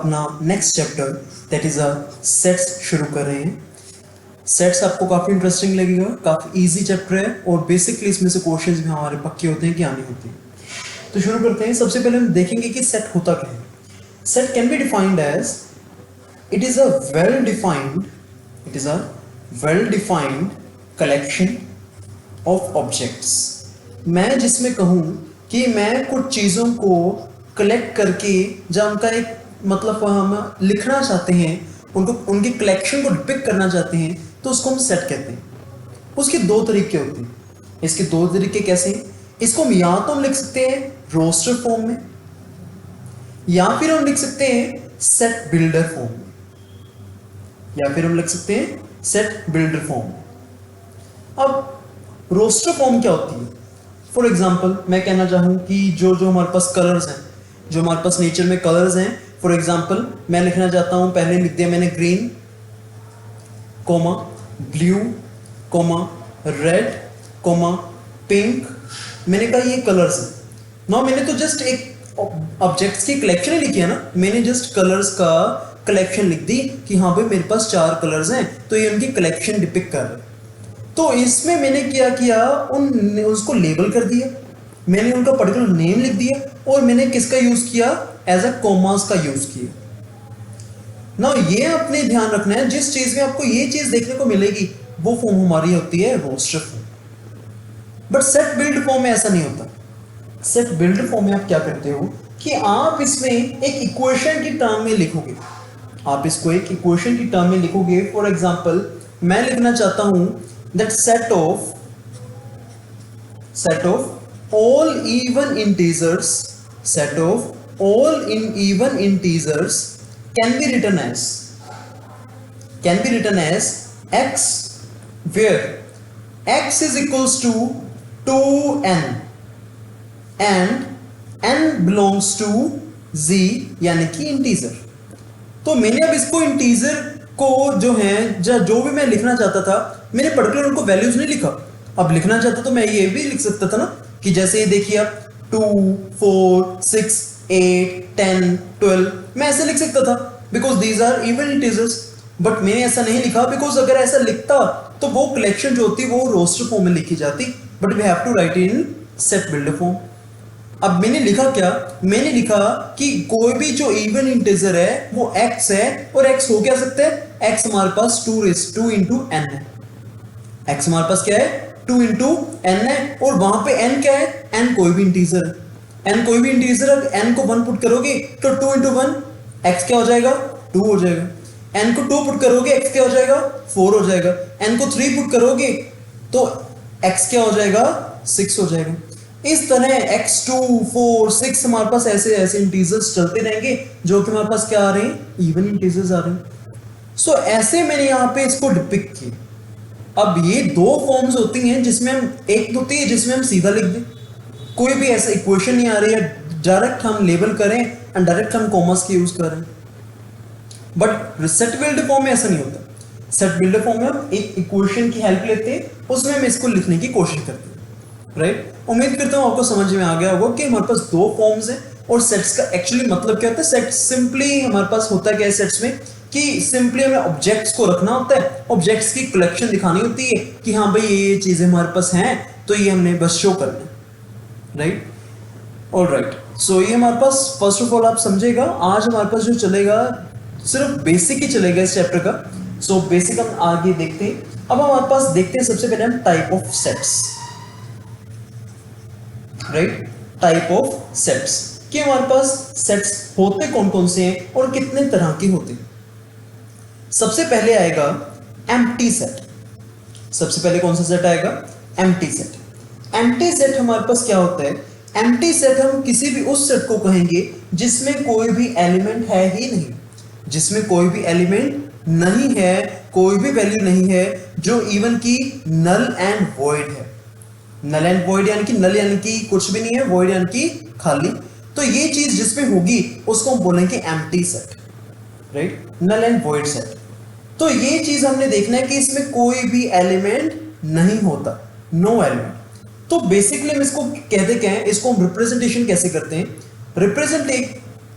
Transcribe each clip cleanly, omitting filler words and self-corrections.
अपना next chapter that is a sets शुरू कर रहे हैं। सेट्स आपको काफी इंटरेस्टिंग लगेगा, काफी इजी चैप्टर है और बेसिकली इसमें से क्वेश्चंस भी हमारे पक्के होते हैं कि आने होते हैं। तो शुरू करते हैं। सबसे पहले हम देखेंगे कि सेट होता क्या है। Set can be defined as it is a well defined collection of objects. मैं जिसमें कहूँ कि मैं कुछ चीज़ों को कलेक्ट करके जब उनका एक मतलब हम लिखना चाहते हैं, उनको उनकी कलेक्शन को डिपिक्ट करना चाहते हैं, तो उसको हम सेट कहते हैं। उसके दो तरीके होते हैं। इसके दो तरीके कैसे हैं? इसको हम या तो हम लिख सकते हैं रोस्टर फॉर्म में, या फिर हम लिख सकते हैं सेट बिल्डर फॉर्म में, या फिर हम लिख सकते हैं सेट बिल्डर फॉर्म में। अब रोस्टर फॉर्म क्या होती है? फॉर एग्जाम्पल मैं कहना चाहूँ कि जो हमारे पास कलर्स हैं, जो हमारे पास नेचर में कलर्स हैं, फॉर एग्जाम्पल मैं लिखना चाहता हूँ, पहले लिख दिया मैंने green comma blue comma red comma pink. मैंने कहा ये कलर्स हैं ना। मैंने तो जस्ट एक ऑब्जेक्ट्स की कलेक्शन ही लिखी है ना, मैंने जस्ट कलर्स का कलेक्शन लिख दी कि हाँ भाई मेरे पास 4 कलर्स हैं, तो ये उनकी कलेक्शन डिपिक्ट कर रहे हैं। तो इसमें मैंने क्या किया, उसको लेबल कर दिया, मैंने उनका पर्टिकुलर नेम लिख दिया और मैंने किसका यूज किया, एज अ कॉमास का यूज किया ना। ये अपने ध्यान रखना है, जिस चीज में आपको ये चीज देखने को मिलेगी वो फॉर्म हमारी होती है roster form. But set build form में ऐसा नहीं होता। सेट बिल्ड फॉर्म में आप क्या करते हो कि आप इसमें एक इक्वेशन की टर्म में लिखोगे। आप इसको एक इक्वेशन की टर्म में लिखोगे। फॉर एग्जाम्पल मैं लिखना चाहता हूं that set of all even integers can be written as x, where x is equals to 2n and n belongs to z यानी कि इंटीजर। तो मैंने अब इसको इंटीजर को जो है जो भी मैं लिखना चाहता था, मैंने पर्टिकुलर उनको वैल्यूज नहीं लिखा। अब लिखना चाहता तो मैं ये भी लिख सकता था ना कि जैसे ये देखिए आप 2 4 6 8 10 12 मैं ऐसे लिख सकता था, because these are even integers. But मैंने ऐसा नहीं लिखा, बिकॉज अगर ऐसा लिखता तो वो कलेक्शन जो होती वो रोस्टर फॉर्म में लिखी जाती। But we have to write in set builder form. अब मैंने लिखा क्या, मैंने लिखा कि कोई भी जो इवन इंटीजर है वो x है, और x हो क्या सकता है, x हमारे पास 2 इंटू n है। x हमारे पास क्या है, 2 इंटू n है, और वहां पे n क्या है, n कोई भी इंटीजर है। n कोई भी इंटीजर है, n को 1 पुट करोगे तो 2 इंटू 1 x क्या हो जाएगा, 2 हो जाएगा। n को 2 पुट करोगे x क्या हो जाएगा, 4 हो जाएगा। n को 3 पुट करोगे तो x क्या हो जाएगा, 6 हो जाएगा। इस तरह x2 4 6 हमारे पास ऐसे ऐसे इंटीजर्स चलते रहेंगे जो कि हमारे पास क्या आ रहे हैं, इवन इंटीजर्स आ रहे हैं। सो ऐसे मैंने यहाँ पे इसको डिपिक्ट किया। अब ये दो फॉर्म्स होती हैं जिसमें हम, एक होती है जिसमें हम सीधा लिख दें, कोई भी ऐसा इक्वेशन नहीं आ रही है, डायरेक्ट हम लेबल करें एंड डायरेक्ट हम कॉमर्स की यूज करें। बट सेट बिल्डर फॉर्म में ऐसा नहीं होता। सेट बिल्डर फॉर्म में हम एक इक्वेशन की हेल्प लेते हैं, उसमें हम इसको लिखने की कोशिश करते हैं। राइट, उम्मीद करता हूं आपको समझ में आ गया होगा कि हमारे पास दो फॉर्म्स हैं और सेट्स का एक्चुअली मतलब क्या होता है। सेट सिंपली हमारे पास होता क्या है सेट्स में, कि सिंपली हमें ऑब्जेक्ट्स को रखना होता है, ऑब्जेक्ट्स की कलेक्शन दिखानी होती है कि हाँ भाई ये चीजें हमारे पास हैं, तो ये हमने बस शो करना है। Right, alright. सो ये हमारे पास फर्स्ट ऑफ ऑल आप समझेगा, आज हमारे पास जो चलेगा सिर्फ बेसिक ही चलेगा इस चैप्टर का। सो बेसिक हम आगे देखते हैं। अब हमारे पास देखते हैं सबसे पहले हम type of sets. Right, type of sets कि हमारे पास सेट्स होते कौन कौन से हैं और कितने तरह के होते हैं। सबसे पहले आएगा एम्प्टी सेट। सबसे पहले कौन सा सेट आएगा, एम्प्टी सेट। एम्प्टी सेट हमारे पास क्या होता है, एम्प्टी सेट हम किसी भी उस सेट को कहेंगे जिसमें कोई भी एलिमेंट है ही नहीं, जिसमें कोई भी एलिमेंट नहीं है, कोई भी वैल्यू नहीं है, जो इवन की नल एंड वॉइड है। नल एंड वॉइड यानी कि नल यानी कि कुछ भी नहीं है, वॉइड यानी कि खाली। तो ये चीज जिसमें होगी उसको हम बोलेंगे empty set. Right, null and void set. तो ये चीज हमने देखना है कि इसमें कोई भी एलिमेंट नहीं होता, नो एलिमेंट। तो बेसिकली हम इसको कहते क्या है, इसको हम रिप्रेजेंटेशन कैसे करते हैं। रिप्रेजेंट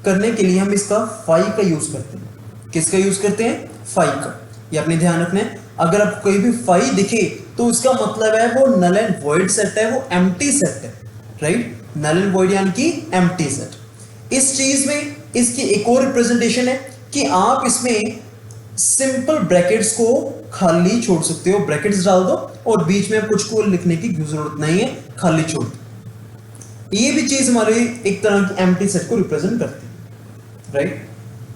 करने के लिए हम इसका फाई का यूज करते हैं। किसका यूज करते हैं? फाई का। ये अपने ध्यान रखना है, अगर आपको कोई भी फाई दिखे तो इसका मतलब है वो नल एंड वॉइड सेट है, वो एम्प्टी सेट है, राइट? नल एंड वॉइड यानी कि एम्प्टी सेट। इस चीज में इसकी एक और रिप्रेजेंटेशन है कि आप इसमें सिंपल ब्रैकेट्स को खाली छोड़ सकते हो, ब्रैकेट्स डाल दो और बीच में कुछ को लिखने की जरूरत नहीं है, खाली छोड़ दो। ये भी चीज हमारे एक तरह की एम्प्टी सेट को रिप्रेजेंट करती है, राइट?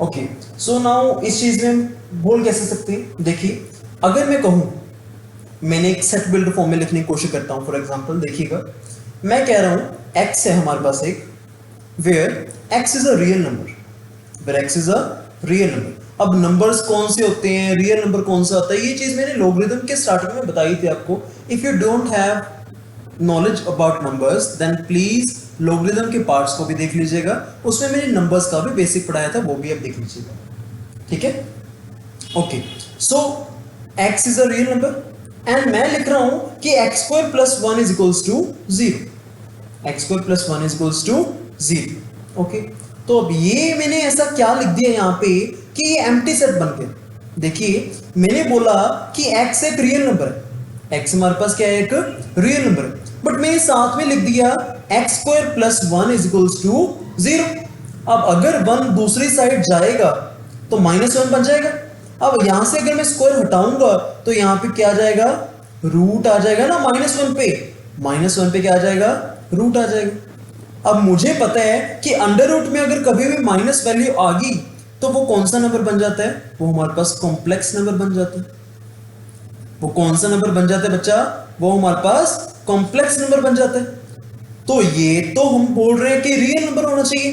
ओके, सो नाउ इस चीज में बोल कैसे सकते हैं? देखिए, अगर मैं कहूं, मैंने एक सेट बिल्ड फॉर्म में लिखने की कोशिश करता हूं। फॉर एग्जांपल देखिएगा, मैं कह रहा हूं x है हमारे पास एक, where x is a real number, where x is a real number. अब नंबर्स कौन से होते हैं, रियल नंबर कौन सा होता है, ये चीज मैंने लॉगरिथम के स्टार्टिंग में बताई थी आपको। If you don't have knowledge about numbers then please logarithm के पार्ट्स को भी देख लीजिएगा, उसमें मैंने नंबर्स का भी बेसिक पढ़ाया था, वो भी आप देख लीजिएगा, ठीक है? Okay, so x is a real number and मैं लिख रहा हूं कि x square plus 1 is equals to 0, x square plus 1 is equals to 0। Okay, तो अब ये मैंने ऐसा क्या लिख दिया यहां पे कि ये एम्प्टी सेट बन गया। देखिए, मैंने बोला कि x एक रियल नंबर है, x हमारे पास क्या है? एक रियल नंबर है, बट मैंने साथ में लिख दिया x square plus 1 is equals to 0। अब अगर 1 दूसरी साइड जाएगा तो -1 बन जाएगा। अब यहां से अगर मैं स्क्वायर हटाऊंगा तो यहां पे क्या आ जाएगा? रूट आ जाएगा ना, -1 पे, -1 पे क्या आ जाएगा? रूट आ जाएगा। अब मुझे पता है कि अंडर रूट में अगर कभी भी माइनस वैल्यू आ गई तो वो कौन सा नंबर बन जाता है? वो हमारे पास कॉम्प्लेक्स नंबर बन जाता है। वो कौन सा नंबर बन जाता है बच्चा? वो हमारे पास कॉम्प्लेक्स नंबर बन जाता है। तो ये तो हम बोल रहे हैं कि रियल नंबर होना चाहिए,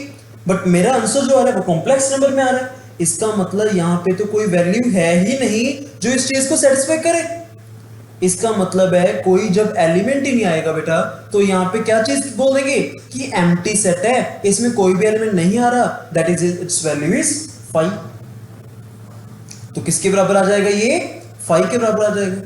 बट मेरा आंसर जो आ रहा है वो कॉम्प्लेक्स नंबर में आ रहा है। इसका मतलब यहां पे तो कोई वैल्यू है ही नहीं जो इस चीज को सेटिस्फाई करे। इसका मतलब है कोई जब एलिमेंट ही नहीं आएगा बेटा, तो यहां पे क्या चीज बोल देंगे कि एम्प्टी सेट है, इसमें कोई भी एलिमेंट नहीं आ रहा, that is it's value is 5। तो किसके बराबर आ जाएगा? ये 5 के बराबर आ जाएगा।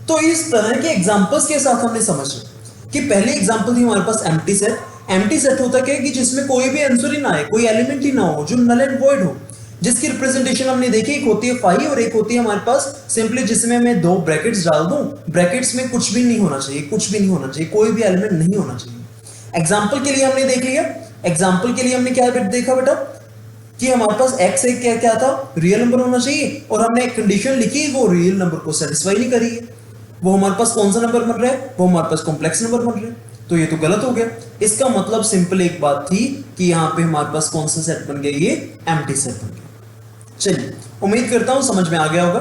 तो इस तरह के एग्जांपल्स के साथ हमने समझा कि पहली एग्जांपल थी हमारे पास एम्प्टी सेट। एम्प्टी सेट होता क्या है कि जिसमें कोई भी आंसर ही ना आए, कोई एलिमेंट ही ना हो, जो नल एंड वॉइड हो, जिसकी रिप्रेजेंटेशन हमने देखी, एक होती है 5 और एक होती है हमारे पास सिंपली जिसमें मैं 2 ब्रैकेट्स डाल दूं, ब्रैकेट्स में कुछ भी नहीं होना चाहिए, कुछ भी नहीं होना चाहिए, कोई भी एलिमेंट नहीं होना चाहिए। एग्जांपल के लिए हमने देख लिया, एग्जांपल के लिए हमने क्या देखा बेटा कि हमारे पास x एक क्या था? रियल नंबर होना चाहिए, और हमने एक कंडीशन लिखी, वो रियल नंबर को सेटिस्फाई नहीं करी है। वो हमारे पास कौन सा नंबर बन रहा है? वो हमारे पास कॉम्प्लेक्स नंबर बन रहा है। तो ये तो गलत हो गया। इसका मतलब सिंपल एक बात थी कि यहाँ पे हमारे पास कौन सा सेट बन गया? ये एम्प्टी सेट बन गया। चलिए, उम्मीद करता हूं समझ में आ गया होगा।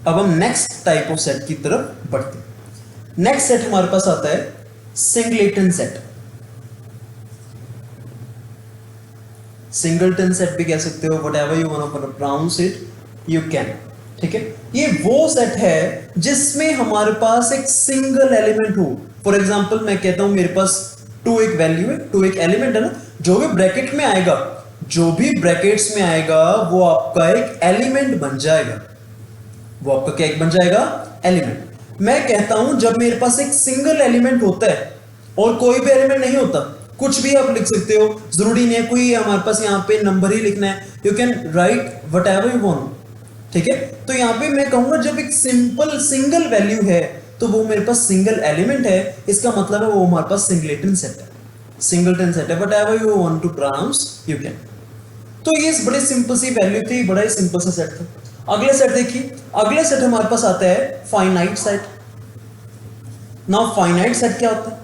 अब हम नेक्स्ट टाइप ऑफ सेट की तरफ बढ़ते हैं। नेक्स्ट सेट हमारे पास आता है सिंगलेटन सेट। सिंगलटन सेट भी कह सकते हो, whatever you want to pronounce it you can, ठीक है? ये वो सेट है जिसमें हमारे पास एक सिंगल एलिमेंट हो। फॉर एग्जांपल मैं कहता हूं मेरे पास 2 एक वैल्यू है, 2 एक एलिमेंट है ना, जो भी ब्रैकेट में आएगा, जो भी ब्रैकेट्स में आएगा वो आपका एक एलिमेंट बन जाएगा। वो आपका क्या एक बन जाएगा? एलिमेंट। मैं कहता हूं जब मेरे पास एक सिंगल एलिमेंट होता है और कोई भी एलिमेंट नहीं होता, कुछ भी आप लिख सकते हो, जरूरी नहीं है कोई हमारे पास यहाँ पे नंबर ही लिखना है, you can write whatever you want, ठीक है? तो यहाँ पे मैं कहूंगा जब एक सिंपल सिंगल वैल्यू है तो वो मेरे पास सिंगल एलिमेंट है, इसका मतलब है वो हमारे पास सिंगलेटन सेट है, सिंगलटन सेट है, whatever you want to pronounce you can. तो ये बड़े सिंपल सी वैल्यू थी, बड़ा ही सिंपल सा सेट था। अगले सेट देखिए, अगले सेट हमारे पास आता है finite set. Now finite set क्या होता है?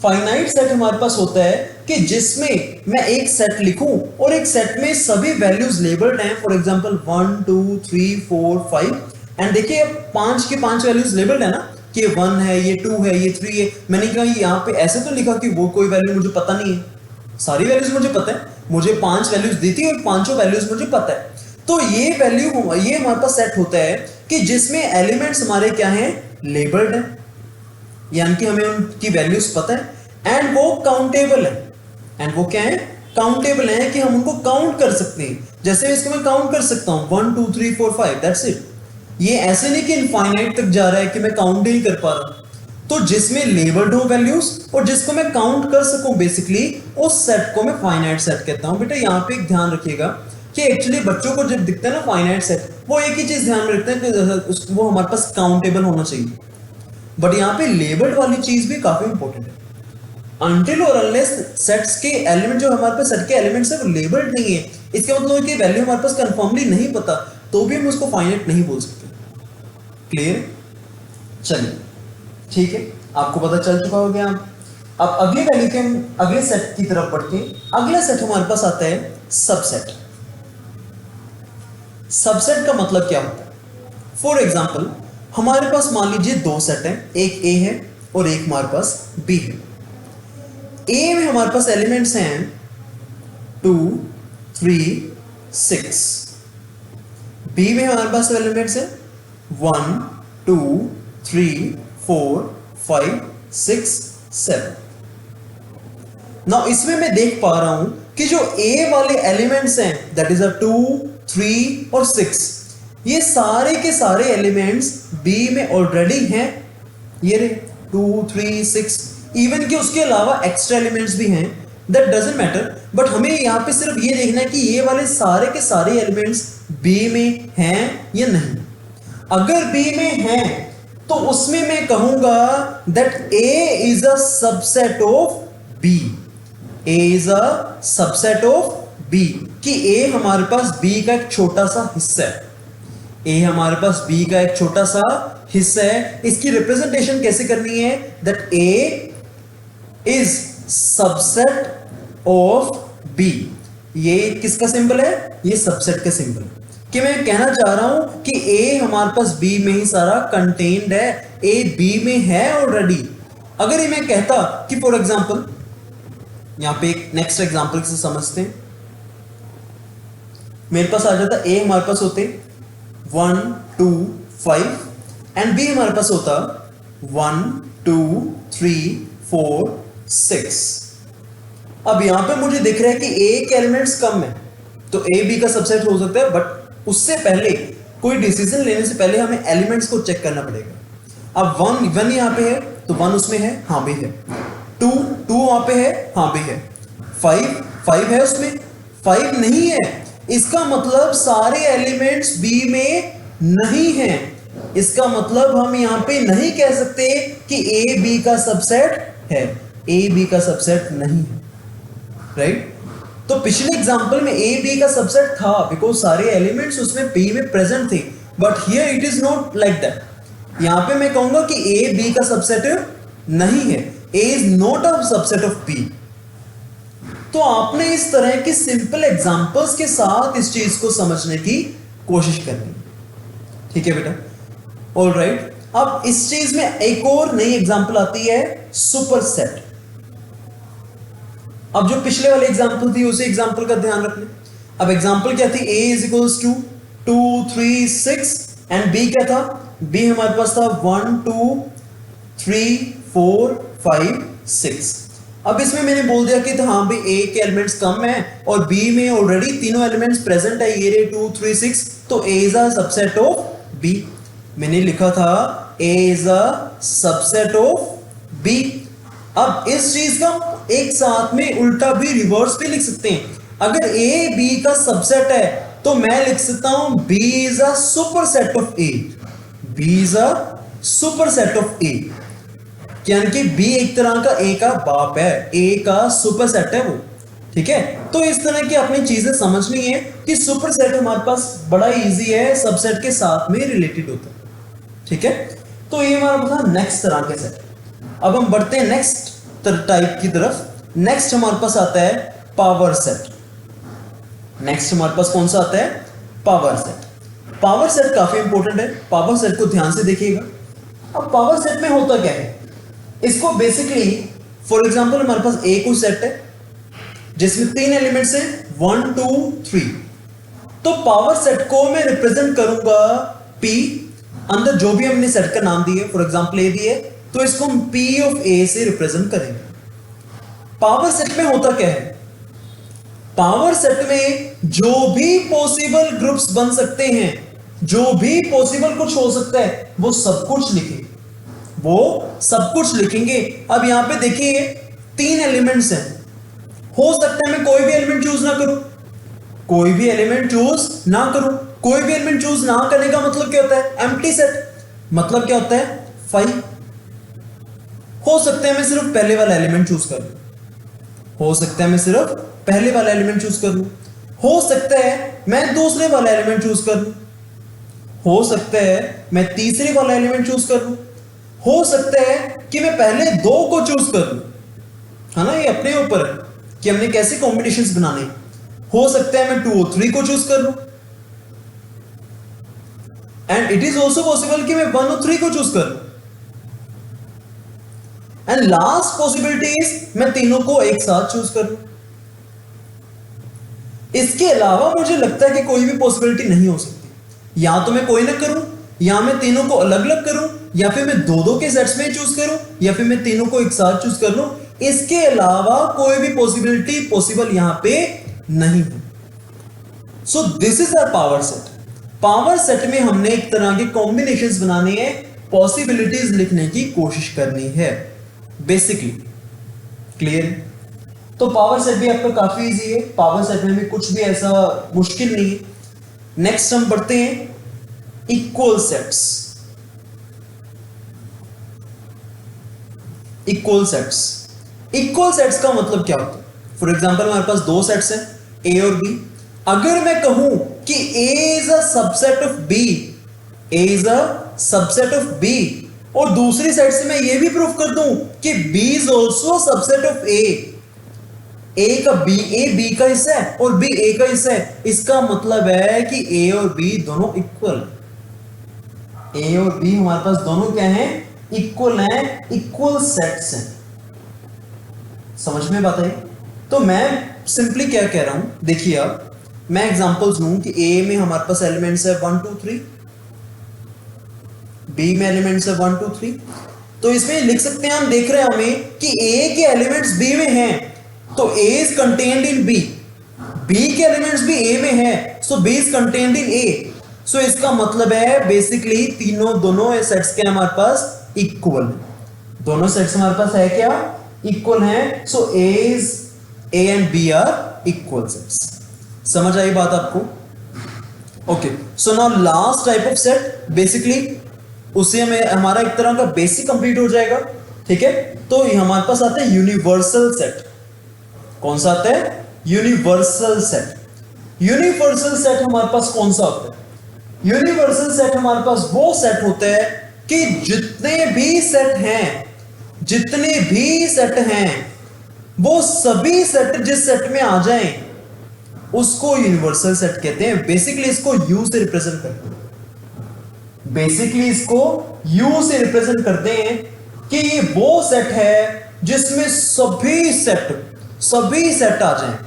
फाइनाइट सेट हमारे पास होता है कि जिसमें मैं एक सेट लिखूं और एक सेट में सभी वैल्यूज लेबल्ड हैं, फॉर एग्जांपल 1 2 3 4 5, एंड देखिए 5 के 5 वैल्यूज लेबल्ड है ना, कि ये 1 है, ये 2 है, ये 3 है। मैंने कहा यहाँ पे ऐसे तो लिखा कि वो कोई वैल्यू मुझे पता नहीं है, सारी वैल्यूज मुझे पता है, मुझे 5 वैल्यूज दी थी और पांचों वैल्यूज मुझे पता है। तो ये वैल्यू, ये हमारे पास सेट होता है कि जिसमें एलिमेंट्स हमारे क्या हैं? लेबल्ड हैं, यानी कि हमें उनकी वैल्यूज पता है, एंड वो काउंटेबल है। एंड वो क्या है? काउंटेबल है, कि हम उनको काउंट कर सकते हैं। जैसे इसको मैं काउंट कर सकता हूं 1 2 3 4 5, दैट्स इट। ये ऐसे नहीं कि इनफाइनाइट तक जा रहा है कि मैं काउंट ही नहीं कर पा रहा। तो जिसमें लेबल्ड हो वैल्यूज और जिसको मैं काउंट कर सकूं बेसिकली, उस सेट को मैं फाइनाइट सेट कहता हूं। बेटा यहां पे एक ध्यान रखिएगा कि एक्चुअली बच्चों को जब दिखता है ना फाइनाइट सेट, वो एक ही चीज ध्यान में रखते हैं कि वो हमारे पास काउंटेबल होना चाहिए। बट यहाँ पे लेबल्ड वाली चीज भी काफी इंपॉर्टेंट है। अनटिल और अनलेस सेट्स के एलिमेंट, जो हमारे पास सेट के एलिमेंट्स है वो लेबल्ड नहीं है, इसका मतलब कि वैल्यू हमारे पास कंफर्मली नहीं पता, तो भी हम उसको फाइनाइट नहीं बोल सकते। क्लियर? चलिए ठीक है, आपको पता चल चुका हो गया। अब अगले वैल्यू के हम अगले सेट की तरफ बढ़ते हैं। अगला सेट हमारे पास आता है सबसेट। सबसेट का मतलब क्या होता है? फॉर एग्जाम्पल हमारे पास मान लीजिए दो सेट हैं, एक ए है और एक हमारे पास बी है। ए में हमारे पास एलिमेंट्स हैं 2, 3, 6। बी में हमारे पास एलिमेंट्स हैं 1, 2, 3, 4, 5, 6, 7। नाउ इसमें मैं देख पा रहा हूं कि जो ए वाले एलिमेंट्स हैं दैट इज 2, 3 और 6, ये सारे के सारे एलिमेंट्स बी में ऑलरेडी हैं। ये रहे 2, 3, 6, इवन कि उसके अलावा एक्स्ट्रा एलिमेंट्स भी हैं, दैट डजंट मैटर। बट हमें यहां पे सिर्फ ये देखना है कि ये वाले सारे के सारे एलिमेंट्स बी में हैं या नहीं। अगर बी में हैं तो उसमें मैं कहूंगा that A is a subset of B. A is a subset of B, कि ए हमारे पास बी का एक छोटा सा हिस्सा है। ए हमारे पास बी का एक छोटा सा हिस्सा है। इसकी रिप्रेजेंटेशन कैसे करनी है? That A is subset of B. ये किसका सिंबल है? ये सबसेट का सिंबल है। कि मैं कहना चाह रहा हूं कि ए हमारे पास बी में ही सारा कंटेन्ड है, ए बी में है ऑलरेडी। अगर ये मैं कहता कि फॉर एग्जांपल, यहां पे एक नेक्स्ट एग्जांपल से समझते हैं, मेरे पास आ जाता ए हमारे पास होते 1, 2, 5 एंड बी हमारे पास होता 1, 2, 3, 4, 6। अब यहां पे मुझे दिख रहा है कि ए के एलिमेंट्स कम है, तो ए बी का सबसेट हो सकता है, बट उससे पहले कोई डिसीजन लेने से पहले हमें एलिमेंट्स को चेक करना पड़ेगा। अब 1 यहां पे है तो 1 उसमें है, हाँ भी है। 2 वहां पे है, हाँ भी है। 5 है उसमें, 5 नहीं है। इसका मतलब सारे एलिमेंट्स बी में नहीं हैं। इसका मतलब हम यहां पे नहीं कह सकते कि ए बी का सबसेट है। ए बी का सबसेट नहीं है, राइट? तो पिछले एग्जांपल में ए बी का सबसेट था बिकॉज सारे एलिमेंट्स उसमें बी में प्रेजेंट थे, but here it is not like that. यहां पे मैं कहूंगा कि ए बी का सबसेट नहीं है। A is not a subset of B. तो आपने इस तरह की सिंपल एग्जांपल्स के साथ इस चीज को समझने की कोशिश करनी, ठीक है बेटा? ऑलराइट, अब इस चीज में एक और नई एग्जांपल आती है, सुपरसेट। अब जो पिछले वाले एग्जांपल थी उसी एग्जांपल का ध्यान रखना। अब एग्जांपल क्या थी? a is equals to 2, 3, 6 and b क्या था? b हमारे पास था 1, 2, 3, 4, 5, 6। अब इसमें मैंने बोल दिया कि हाँ भाई a के एलिमेंट्स कम है और b में ऑलरेडी तीनों एलिमेंट्स प्रेजेंट है, ये रे 2, 3, 6, तो a is a subset of b। मैंने लिखा था a is a subset of b। अब इस चीज का एक साथ में उल्टा भी, रिवर्स भी लिख सकते हैं। अगर ए बी का सबसेट है तो मैं लिख सकता हूं b is a superset of a। b is a superset of a, यानी कि b एक तरह का a का बाप है, a का सुपरसेट है वो, ठीक है? तो इस तरह की अपनी चीजें समझनी है कि सुपरसेट हमारे पास बड़ा इजी है, सबसेट के साथ में रिलेटेड होता है, ठीक है? तो ये हमारा था नेक्स्ट तरह के सेट। अब हम बढ़ते हैं नेक्स्ट टाइप की तरफ। नेक्स्ट हमारे पास आता है पावर सेट। नेक्स्ट हमारे पास कौन सा आता है? Power set. पावर सेट काफी इंपॉर्टेंट है, पावर सेट को ध्यान से देखिएगा। अब पावर सेट में होता क्या है? इसको बेसिकली फॉर एग्जांपल हमारे पास ए कोई सेट है जिसमें 3 एलिमेंट्स हैं 1, 2, 3। तो पावर सेट को मैं रिप्रेजेंट करूंगा P, अंदर जो भी हमने सेट का नाम दिया, फॉर एग्जांपल ए दिए, तो इसको हम P ऑफ A से रिप्रेजेंट करेंगे। पावर सेट में होता क्या है? पावर सेट में जो भी पॉसिबल ग्रुप्स बन सकते हैं, जो भी पॉसिबल कुछ हो सकता है, वो सब कुछ लिखें। वो सब कुछ लिखेंगे। अब यहां पे देखिए 3 एलिमेंट्स हैं, हो सकता है मैं कोई भी एलिमेंट चूज ना करूं, कोई भी एलिमेंट चूज ना करूं। कोई भी एलिमेंट चूज ना करने का मतलब क्या होता है? Empty set. मतलब क्या होता है? 5। हो सकता है मैं सिर्फ पहले वाला एलिमेंट चूज करूं, हो सकता है मैं सिर्फ पहले वाला एलिमेंट चूज कर लूं, हो सकता है मैं दूसरे वाला एलिमेंट चूज कर लूं, हो सकता है मैं तीसरे वाला एलिमेंट चूज कर लूं, हो सकता है कि मैं पहले 2 को चूज कर लूं, है ना। ये अपने ऊपर है कि हमने कैसे कॉम्बिनेशंस बनाने। हो सकता है मैं 2 और 3 को चूज कर लूं, and it is also possible कि मैं 1 और 3 को चूज कर लूं, एंड लास्ट पॉसिबिलिटी इज मैं तीनों को एक साथ चूज कर लूं। इसके अलावा मुझे लगता है कि कोई भी पॉसिबिलिटी नहीं हो सकती। या तो मैं कोई ना करूं, या मैं तीनों को अलग अलग करूं, या फिर मैं 2-2 के सेट्स में चूज करूं, या फिर मैं तीनों को एक साथ चूज कर लूं। इसके अलावा कोई भी पॉसिबिलिटी पॉसिबल यहां पे नहीं है। So this is our power set. Power set में हमने एक तरह के कॉम्बिनेशंस बनाने हैं, पॉसिबिलिटीज लिखने की कोशिश करनी है बेसिकली। क्लियर? तो पावर सेट भी आपका काफी इजी है, पावर सेट में भी कुछ भी ऐसा मुश्किल नहीं है। नेक्स्ट हम बढ़ते हैं equal sets. Equal sets, equal sets का मतलब क्या होता है? फॉर एग्जांपल हमारे पास 2 सेट्स हैं, ए और बी। अगर मैं कहूं कि A is a subset of B, A is a subset of B, और दूसरी साइड से मैं ये भी प्रूफ कर दूं कि B is also subset of A, A का बी, ए बी का हिस्सा है और बी ए का हिस्सा है, इसका मतलब है कि ए और बी दोनों इक्वल। ए और बी हमारे पास दोनों क्या हैं? इक्वल हैं, इक्वल सेट्स हैं। समझ में बात आई? तो मैं सिंपली क्या कह रहा हूं, देखिए आप, मैं एग्जांपल्स लूं कि ए में हमारे पास एलिमेंट्स है 1 2 3, बी में एलिमेंट्स है 1 2 3। तो इसमें लिख सकते हैं, हम देख रहे हैं हमें कि ए के एलिमेंट्स बी में हैं, तो A is contained in B, B के एलिमेंट्स भी ए में है, so B is contained in A. So इसका मतलब है बेसिकली दोनों सेट्स के हमारे पास इक्वल, दोनों सेट्स हमारे पास है क्या? इक्वल है। So A and B are equal sets. समझ आई बात आपको? Okay, so now last type of set, basically उससे हमें हमारा एक तरह का बेसिक कंप्लीट हो जाएगा। ठीक है, तो हमारे पास आता है यूनिवर्सल सेट। कौन सा आता है? Universal set. यूनिवर्सल सेट हमारे पास कौन सा होता है? यूनिवर्सल सेट हमारे पास वो सेट होता है कि जितने भी सेट हैं वो सभी सेट जिस सेट में आ जाएं उसको यूनिवर्सल सेट कहते हैं। बेसिकली इसको यू से रिप्रेजेंट करते हैं, बेसिकली इसको यू से रिप्रेजेंट करते हैं कि ये वो सेट है जिसमें सभी सेट आ जाएं।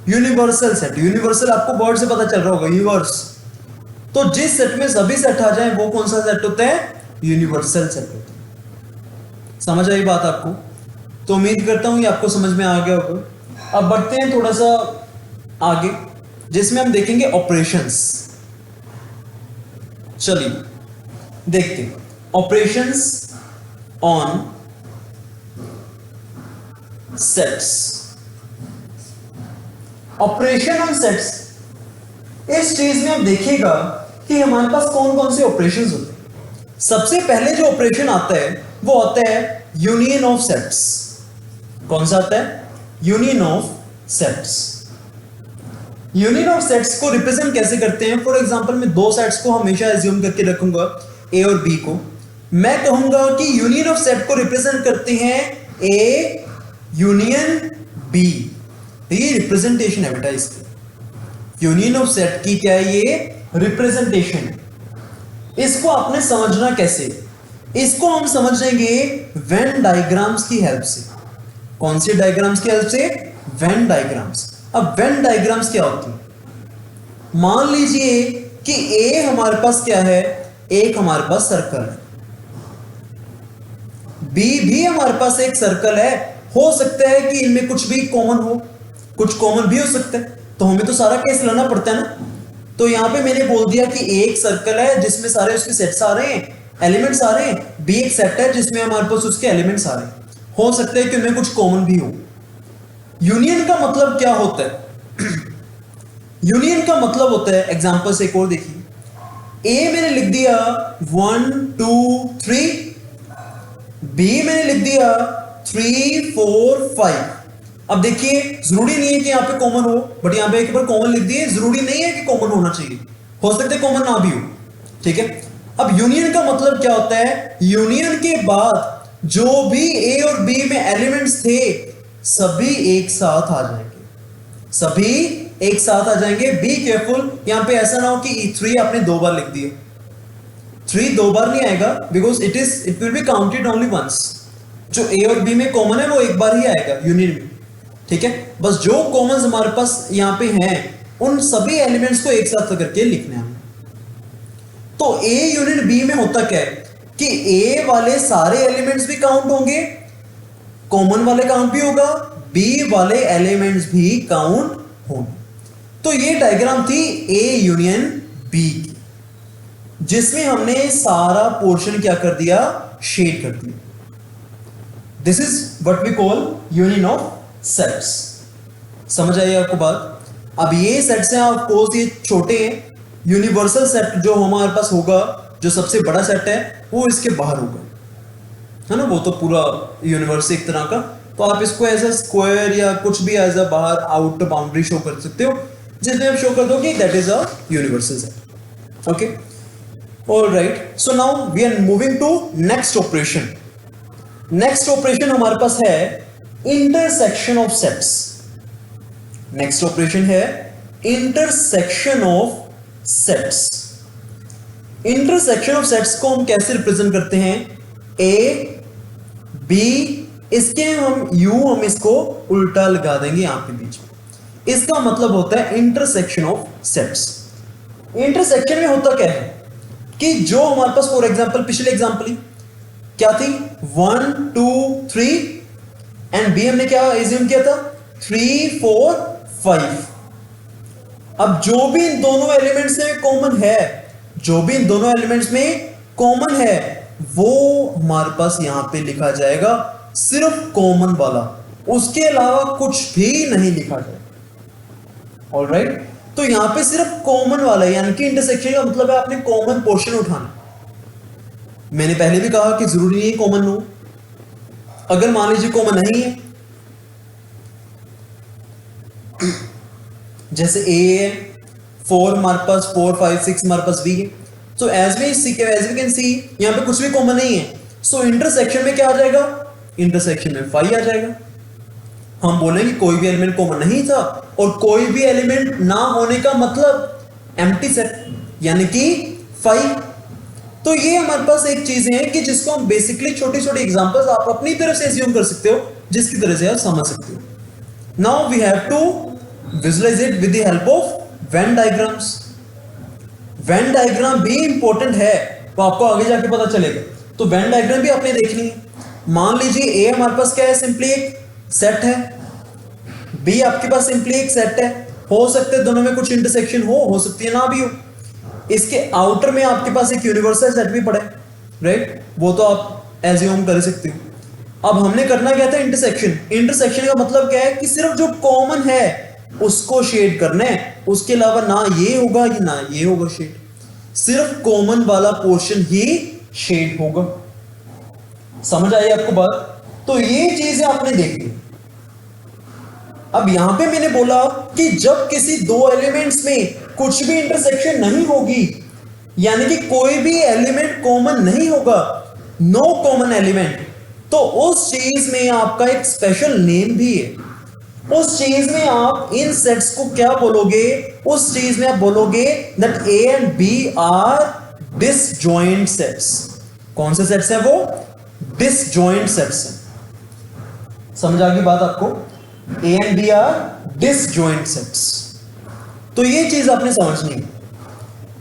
यूनिवर्सल सेट, यूनिवर्सल आपको वर्ड से पता चल रहा होगा, यूनिवर्स। तो जिस सेट में सभी सेट आ जाएं वो कौन सा सेट होता है? यूनिवर्सल सेट होता है। समझ आई बात आपको? तो उम्मीद करता हूं कि आपको समझ में आ गया होगा। अब बढ़ते हैं थोड़ा सा आगे, जिसमें हम देखेंगे ऑपरेशंस। चलिए देखते हैं operations on sets. Operation on sets, इस चीज में आप देखिएगा कि हमारे पास कौन कौन से ऑपरेशंस होते हैं। सबसे पहले जो ऑपरेशन आता है वो आता है यूनियन ऑफ सेट्स। कौन सा आता है? Union of sets. Union of sets को रिप्रेजेंट कैसे करते हैं? फॉर एग्जांपल मैं 2 सेट्स को हमेशा एज्यूम करके रखूंगा, ए और बी को। मैं कहूंगा कि यूनियन ऑफ सेट को रिप्रेजेंट करते हैं ए यूनियन बी। ये रिप्रेजेंटेशन है बेटा इसकी। यूनियन ऑफ सेट की क्या है? ये रिप्रेजेंटेशन। इसको आपने समझना कैसे? इसको हम समझेंगे वेन डायग्राम्स की हेल्प से। कौन सी डायग्राम्स की हेल्प से? Venn diagrams. अब वेन डायग्राम्स क्या होती है? मान लीजिए कि ए हमारे पास क्या है? एक हमारे पास सर्कल है, बी भी हमारे पास एक सर्कल है। हो सकता है कि इनमें कुछ भी कॉमन हो, कुछ कॉमन भी हो सकता है, तो हमें तो सारा केस लाना पड़ता है ना। तो यहां पे मैंने बोल दिया कि एक सर्कल है जिसमें सारे उसके सेट्स आ रहे हैं, एलिमेंट्स आ रहे हैं, बी एक सेट है जिसमें हमारे पास उसके एलिमेंट्स आ रहे हैं, हो सकता है कि उनमें कुछ कॉमन भी हो। यूनियन का मतलब क्या होता है? यूनियन का मतलब होता है, एग्जांपल से एक और देखिए, ए मैंने लिख दिया 1 2 3, बी मैंने लिख दिया 3 4 5। अब देखिए जरूरी नहीं है कि यहां पे कॉमन हो, बट यहां पे एक बार कॉमन लिख दिए, जरूरी नहीं है कि कॉमन होना चाहिए, हो सकता है कॉमन ना भी हो, ठीक है। अब यूनियन का मतलब क्या होता है? यूनियन के बाद जो भी ए और बी में एलिमेंट्स थे सभी एक साथ आ जाएंगे, सभी एक साथ आ जाएंगे। बी केयरफुल, यहां पे ऐसा ना हो कि 3 आपने 2 बार लिख दिए, 3 2 बार नहीं आएगा, because it will be counted only once. जो ए और बी में कॉमन है वो एक बार ही आएगा यूनियन में, ठीक है। बस जो कॉमन हमारे पास यहां पे हैं उन सभी एलिमेंट्स को एक साथ करके लिखना है। तो ए यूनियन बी में होता क्या है कि ए वाले सारे एलिमेंट्स भी काउंट होंगे, कॉमन वाले काउंट भी होगा, बी वाले एलिमेंट्स भी काउंट होंगे। तो ये डायग्राम थी ए यूनियन बी की, जिसमें हमने सारा पोर्शन क्या कर दिया? शेड कर दिया। This is what we call union of sets. समझ आई आपको बात? अब ये सेट्स हैं, ऑफ कोर्स ये छोटे हैं, यूनिवर्सल सेट जो हमारे पास होगा, जो सबसे बड़ा सेट है, वो इसके बाहर होगा, है ना। वो तो पूरा यूनिवर्स एक तरह का, तो आप इसको एज अ स्क्वायर या कुछ भी एज अ बाहर आउट बाउंड्री शो कर सकते हो, जिसमें आप शो कर दो कि that is a universal set. Okay, alright. So now we are moving to next operation. Next operation हमारे पास है intersection of sets. Next operation है intersection of sets. Intersection of sets को हम कैसे रिप्रेजेंट करते हैं? ए बी, इसके हम इसको उल्टा लगा देंगे यहां पे बीच में। इसका मतलब होता है इंटरसेक्शन ऑफ सेट्स। इंटरसेक्शन में होता क्या है कि जो हमारे पास, फॉर एग्जांपल पिछले एग्जांपल ही क्या थी, 1 2 3, एंड बी हमने क्या एज्यूम किया था? 3 4 5। अब जो भी इन दोनों एलिमेंट्स में कॉमन है, जो भी इन दोनों एलिमेंट्स में कॉमन है, वो हमारे पास यहां पे लिखा जाएगा, सिर्फ कॉमन वाला, उसके अलावा कुछ भी नहीं लिखा जाएगा। ऑलराइट, तो यहां पे सिर्फ कॉमन वाला, यानी कि इंटरसेक्शन का मतलब है आपने कॉमन पोर्शन उठाना। मैंने पहले भी कहा कि जरूरी नहीं है कॉमन हो, अगर मान लीजिए कॉमन नहीं है, जैसे ए है, 4 हमारे पास, 4 5 6 हमारे पास बी है, so as we can see यहां पे कुछ भी कॉमन नहीं है, सो इंटरसेक्शन में क्या आ जाएगा? इंटरसेक्शन में 5 आ जाएगा। हम बोलेंगे कोई भी एलिमेंट कॉमन नहीं था, और कोई भी एलिमेंट ना होने का मतलब एम्प्टी सेट, यानी कि 5। तो ये हमारे पास एक चीज है कि जिसको हम बेसिकली छोटी छोटी एग्जांपल्स आप अपनी तरफ से एज्यूम कर सकते हो, जिसकी तरह से आप समझ सकते हो। Now we have to visualize it with the help of Venn diagrams. Venn diagram भी इंपॉर्टेंट है, तो आपको आगे जाके पता चलेगा। तो वेन डायग्राम भी आपने देखनी है। मान लीजिए ए हमारे पास क्या है? सिंपली एक सेट है, बी आपके पास सिंपली एक सेट है, हो सकते हैं दोनों में कुछ इंटरसेक्शन हो सकती है ना भी हो। इसके आउटर में आपके पास एक यूनिवर्सल सेट भी पड़ा है, राइट, वो तो आप एज्यूम कर सकते हो। अब हमने करना क्या था? इंटरसेक्शन। इंटरसेक्शन का मतलब क्या है कि सिर्फ जो कॉमन है उसको शेड करना है, उसके अलावा ना ये होगा कि ना ये होगा शेड, सिर्फ कॉमन वाला पोर्शन ही शेड होगा। समझ आई आपको बात? तो ये चीजें आपने देखी। अब यहां पे मैंने बोला कि जब किसी दो एलिमेंट्स में कुछ भी इंटरसेक्शन नहीं होगी, यानी कि कोई भी एलिमेंट कॉमन नहीं होगा, नो कॉमन एलिमेंट, तो उस चीज में आपका एक स्पेशल नेम भी है। उस चीज में आप इन सेट्स को क्या बोलोगे? उस चीज में आप बोलोगे that A and B are disjoint sets. कौन से सेट्स हैं वो? डिसजॉइंट सेट्स हैं। समझ आ गई बात आपको? A and B are disjoint sets. तो ये चीज आपने समझनी है।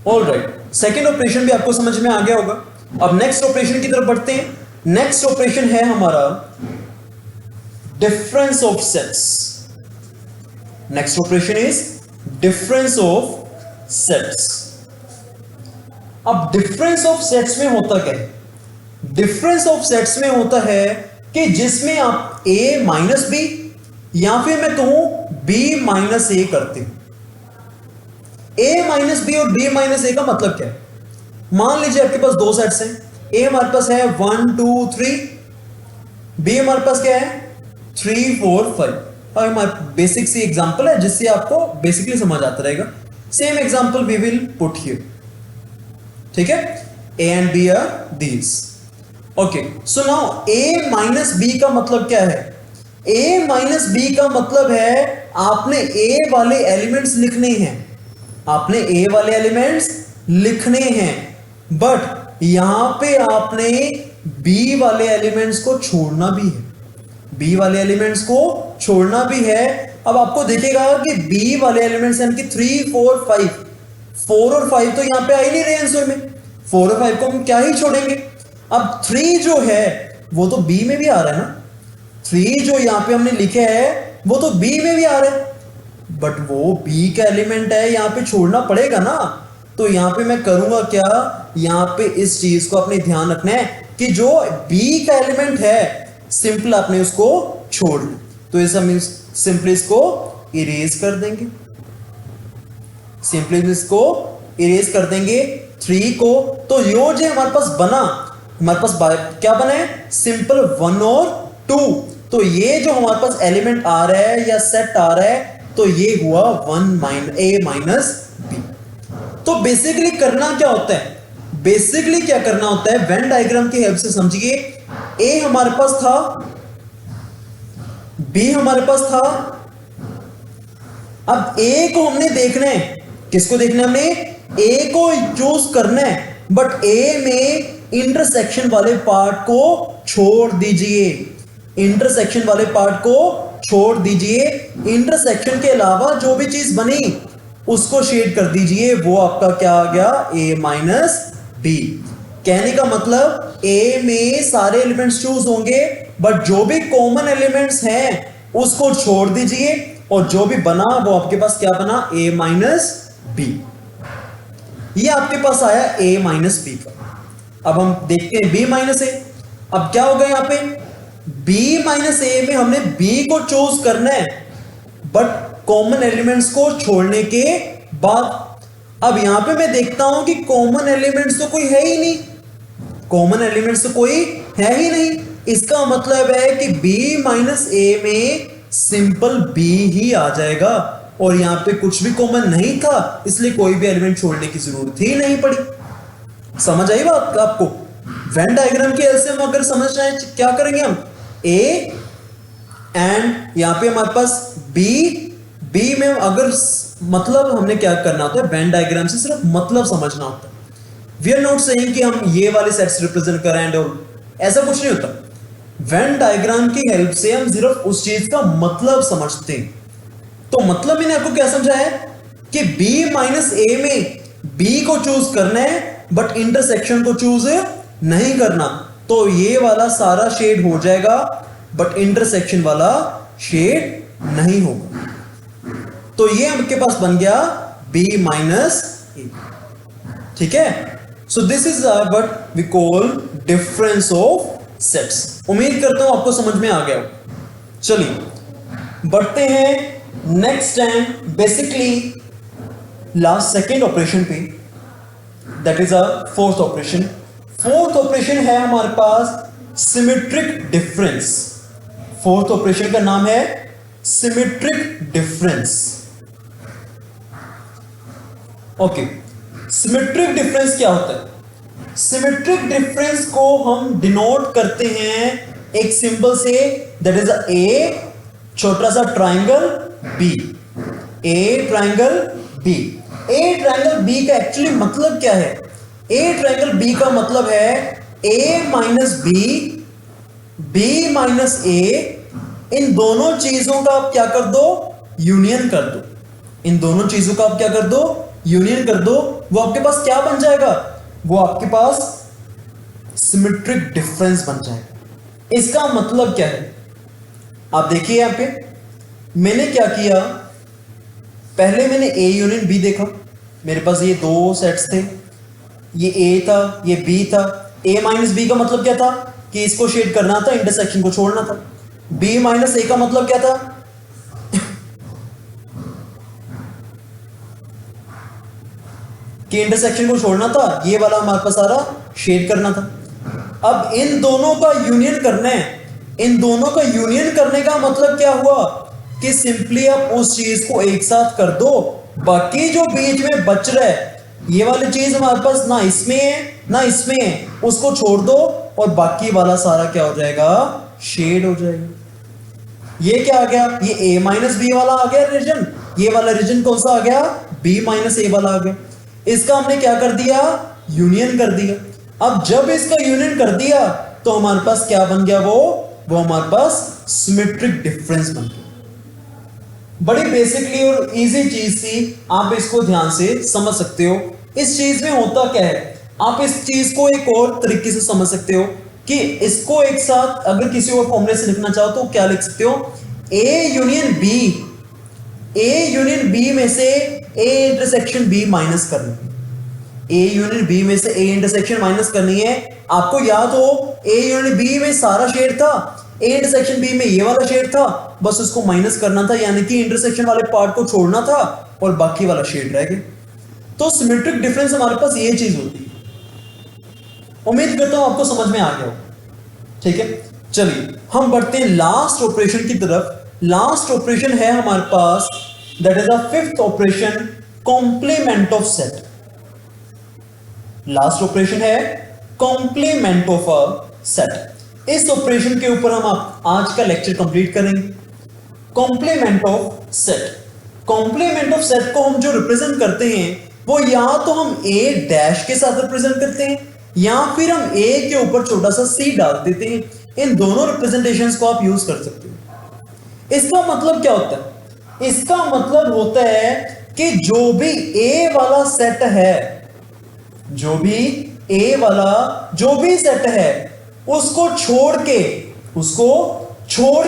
ऑलराइट, सेकेंड ऑपरेशन भी आपको समझ में आ गया होगा। अब नेक्स्ट ऑपरेशन की तरफ बढ़ते हैं। नेक्स्ट ऑपरेशन है हमारा difference of sets. Next operation is difference of sets. अब डिफरेंस ऑफ सेट्स में होता क्या है? डिफरेंस ऑफ सेट्स में होता है कि जिसमें आप a माइनस बी या फिर मैं कहूं b माइनस ए करते हो। a माइनस बी और b माइनस ए का मतलब क्या है? मान लीजिए आपके पास दो सेट्स हैं, a हमारे पास है 1 2 3, b हमारे पास क्या है 3 4 5। और हमारा बेसिक सी एग्जांपल है जिससे आपको बेसिकली समझ आता रहेगा। Same example we will put here, ठीक है। a and b are these. Okay, so now a minus b का मतलब क्या है? a माइनस b का मतलब है आपने a वाले एलिमेंट्स लिखने हैं, आपने a वाले एलिमेंट्स लिखने हैं, बट यहां पे आपने b वाले एलिमेंट्स को छोड़ना भी है, b वाले एलिमेंट्स को छोड़ना भी है। अब आपको दिखेगा कि b वाले एलिमेंट्स यानी कि 3 4 5, 4 और 5 तो यहां पे आ ही नहीं रहे आंसर में, 4 और 5 को हम क्या ही छोड़ेंगे। अब 3 जो है वो तो b में भी आ रहा है ना, 3 जो यहां पे हमने लिखे है वो तो b में भी आ रहा है, बट वो b का एलिमेंट है, यहां पे छोड़ना पड़ेगा ना। तो यहां पे मैं करूंगा क्या, यहां पे इस चीज को अपने ध्यान रखना है कि जो b का एलिमेंट है सिंपल आपने उसको छोड़ दिया, तो इस हम सिंपली इसको इरेज कर देंगे, सिंपली इसको इरेज कर देंगे 3 को। तो यो जो हमारे पास बना, हमारे पास क्या बना है, सिंपल 1 और 2। तो ये जो हमारे पास एलिमेंट आ रहा है या सेट आ रहा है, तो ये हुआ a माइनस b। तो बेसिकली करना क्या होता है, बेसिकली क्या करना होता है, वेन डायग्राम की हेल्प से समझिए। a हमारे पास था, b हमारे पास था, अब a को हमने देखना है, किसको देखना है हमने, a को चूज करना है, बट a में इंटरसेक्शन वाले पार्ट को छोड़ दीजिए, इंटरसेक्शन वाले पार्ट को छोड़ दीजिए। इंटरसेक्शन के अलावा जो भी चीज बनी उसको शेड कर दीजिए, वो आपका क्या आ गया, a माइनस b। कहने का मतलब a में सारे एलिमेंट्स चूज होंगे, बट जो भी कॉमन एलिमेंट्स हैं उसको छोड़ दीजिए, और जो भी बना वो आपके पास क्या बना, a माइनस b। ये आपके पास आया a माइनस b का। अब हम देखते हैं b माइनस a। अब क्या होगा यहां पे, b माइनस a में हमने b को चूज करना है, बट कॉमन एलिमेंट्स को छोड़ने के बाद। अब यहां पे मैं देखता हूं कि कॉमन एलिमेंट्स तो कोई है ही नहीं, कॉमन एलिमेंट्स तो कोई है ही नहीं। इसका मतलब है कि b माइनस a में सिंपल b ही आ जाएगा, और यहां पे कुछ भी कॉमन नहीं था, इसलिए कोई भी एलिमेंट छोड़ने की जरूरत ही नहीं पड़ी। समझ आई बात आपको? वेन डायग्राम के ऐसे हम अगर समझ रहे हैं क्या करेंगे हम, a एंड यहां पे हमारे पास b में अगर मतलब हमने क्या करना होता है, वेन डायग्राम से सिर्फ मतलब समझना होता है। वी आर नॉट सेइंग कि हम ये वाले सेट्स रिप्रेजेंट कर रहे हैं, ऐसा कुछ नहीं होता। वेन डायग्राम की हेल्प से हम सिर्फ उस चीज का मतलब समझते हैं। तो मतलब मैंने आपको क्या समझाया कि b माइनस a में b को चूज करना है, बट इंटरसेक्शन को चूज नहीं करना। तो ये वाला सारा शेड हो जाएगा, बट इंटरसेक्शन वाला शेड नहीं होगा। तो ये आपके पास बन गया b माइनस a, ठीक है। So this is what we call difference of sets. उम्मीद करता हूं आपको समझ में आ गया। चलिए बढ़ते हैं next time basically last second operation पे, that is a fourth operation. Fourth operation है हमारे पास सिमेट्रिक डिफरेंस। फोर्थ ऑपरेशन का नाम है symmetric difference. Okay, symmetric difference क्या होता है? सिमेट्रिक डिफरेंस को हम डिनोट करते हैं एक सिंबल से, दैट इज ए छोटा सा triangle B, A triangle B. A triangle B का एक्चुअली मतलब क्या है? ए ट्राइंगल बी का मतलब है A minus B, B minus A, इन दोनों चीजों का आप क्या कर दो, यूनियन कर दो। इन दोनों चीजों का आप क्या कर दो, यूनियन कर दो। वो आपके पास क्या बन जाएगा, वो आपके पास सिमेट्रिक डिफरेंस बन जाएगा। इसका मतलब क्या है, आप देखिए यहां पे मैंने क्या किया, पहले मैंने ए यूनियन बी देखा, मेरे पास ये दो सेट्स थे, ये ए था, ये बी था। ए माइनस बी का मतलब क्या था कि इसको शेड करना था, इंटरसेक्शन को छोड़ना था। बी माइनस ए का मतलब क्या था कि इंटरसेक्शन को छोड़ना था, ये वाला हमारे पास सारा शेड करना था। अब इन दोनों का यूनियन करना है। इन दोनों का यूनियन करने का मतलब क्या हुआ कि सिंपली आप उस चीज को एक साथ कर दो, बाकी जो बीच में बच रहा है ये वाली चीज हमारे पास ना इसमें है ना इसमें है, उसको छोड़ दो और बाकी वाला सारा क्या हो जाएगा, शेड हो जाएगा। ये क्या आ गया, ये a माइनस बी वाला आ गया रीजन। ये वाला रीजन कौन सा आ गया, b माइनस ए वाला आ गया। इसका हमने क्या कर दिया, यूनियन कर दिया। अब जब इसका यूनियन कर दिया तो हमारे पास क्या बन गया, वो हमारे पास सिमेट्रिक डिफरेंस बन गया। बड़ी बेसिकली और इजी चीज थी, आप इसको ध्यान से समझ सकते हो। इस चीज में होता क्या है, आप इस चीज को एक और तरीके से समझ सकते हो कि इसको एक साथ अगर किसी और फॉर्मूले से लिखना चाहो तो क्या लिख सकते हो, ए यूनियन बी में से ए इंटरसेक्शन बी माइनस करनी है। ए यूनियन बी में से ए इंटरसेक्शन माइनस करनी है। आपको याद हो ए यूनियन बी में सारा शेड था, ए इंटरसेक्शन बी में ये वाला शेड था, बस उसको माइनस करना था, यानी कि इंटरसेक्शन वाले पार्ट को छोड़ना था और बाकी वाला शेड रह गया। तो सिमेट्रिक डिफरेंस हमारे पास ये चीज होती है। उम्मीद करता हूं आपको समझ में आ गया हो। ठीक है, चलिए हम बढ़ते हैं लास्ट ऑपरेशन की तरफ। लास्ट ऑपरेशन है हमारे पास, that is the fifth operation, complement of set. Last operation है कॉम्प्लीमेंट ऑफ अ सेट। इस ऑपरेशन के ऊपर हम आज का लेक्चर कंप्लीट करेंगे। Complement of set, complement of set को हम जो रिप्रेजेंट करते हैं वो या तो हम ए डैश के साथ रिप्रेजेंट करते हैं या फिर हम ए के ऊपर छोटा सा सी डाल देते हैं। इन दोनों रिप्रेजेंटेशंस को आप यूज कर सकते हो। इसका मतलब क्या होता है, इसका मतलब होता है कि जो भी ए वाला सेट है, जो भी ए वाला जो भी सेट है उसको छोड़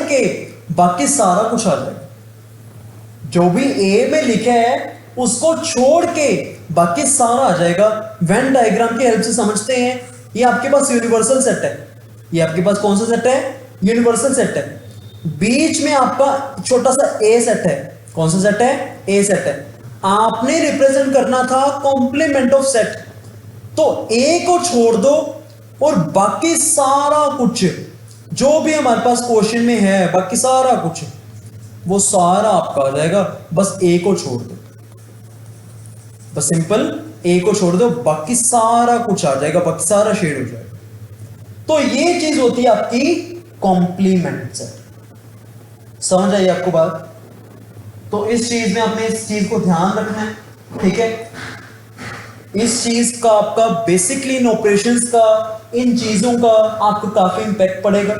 के बाकी सारा कुछ आ जाएगा। जो भी ए में लिखा है उसको छोड़ के बाकी सारा आ जाएगा। वेन डायग्राम की हेल्प से समझते हैं। ये आपके पास यूनिवर्सल सेट है, ये आपके पास कौन सा सेट है, यूनिवर्सल सेट है। बीच में आपका छोटा सा ए सेट है, कौन सा सेट है, ए सेट है। आपने रिप्रेजेंट करना था कॉम्प्लीमेंट ऑफ सेट, तो ए को छोड़ दो और बाकी सारा कुछ जो भी हमारे पास क्वेश्चन में है, बाकी सारा कुछ वो सारा आपका आ जाएगा। बस ए को छोड़ दो, बस सिंपल ए को छोड़ दो, बाकी सारा कुछ आ जाएगा, बाकी सारा शेड हो जाएगा। तो ये चीज होती है आपकी कॉम्प्लीमेंट सेट। समझ आई आपको बात? तो इस चीज में आपने इस चीज को ध्यान रखना है। ठीक है, इस चीज का आपका बेसिकली इन ऑपरेशंस का, इन चीजों का आपको काफी इंपैक्ट पड़ेगा।